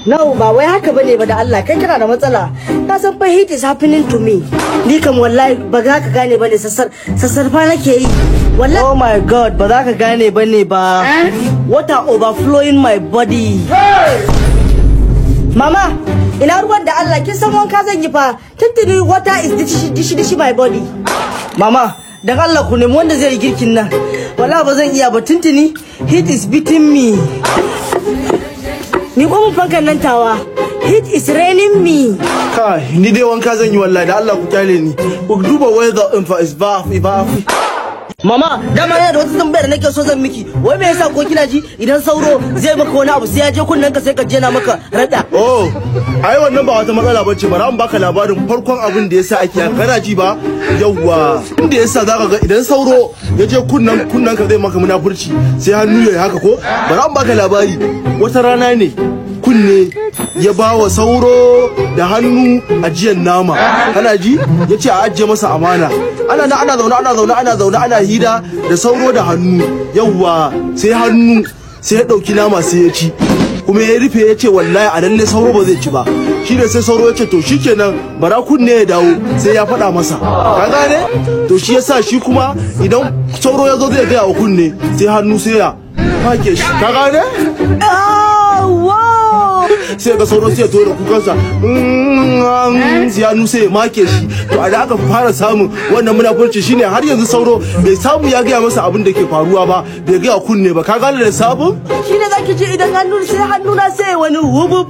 No, ba wai haka bane ba da Allah, kai kana da matsala. Ka san fa hate is happening to me. Ni kam wallahi ba za ka gane bane sassarfa nake yi. Wallahi oh my god, ba za ka gane bane ba. Water overflowing my body. Mama, ina ruwan da Allah, kin san wanka zan yi fa. Tuntuni water is dishi my body. Mama, dan Allah ku nemi wanda zai yi girkin nan. Wallahi ba zan iya ba, tuntuni heat is beating me. Ni kuma fankan nan tawa. Heat is raining me. Kai, ni dai wanka zan yi wallahi, da Allah ku kyale ni. Ku duba weather in fa is ba. Mama, dama yana da wata tambayar da nake so zan miki. Wai me yasa ko kina ji idan sauro zai maka wani abu sai ya je kunnen ka sai ka je na maka rada? Oh, ai wannan ba wata matsala bace, bari an baka labarin farkon abin da yasa ake kana ji ba? Yawwa, inda yasa zaka ga idan sauro ya je kunnen ka zai maka munafurci sai hannu yayi haka ko? Bari an baka labari. Wata rana ne kunne ya bawa sauro da hannu ajiyar nama, kana ji? Yace a ajiye masa amana. Ana zaune ana hida da sauro da hannu. Yawwa, sai hannu sai ya dauki nama sai ya ci, kuma ya rufe ya ce wallahi a lalle sauro ba zai ci ba. Shi ne sai sauro ya ce to shikenan bara kunne ya dawo sai ya faɗa masa, ka gane? To shi yasa shi kuma idan sauro ya zo zai gaya wa kunne sai hannu sai ya fake shi, ka gane? Sai ga sauro sai ya to da kukansa sai hannu sai ya make shi. To a da aka fara samun wannan munafurci shine har yanzu sauro bai samu ya gaya masa abin da ke faruwa ba, bai gaya kunne ba, ka gane da sabon? Shine zaki ji idan hannu na sai wani hubub.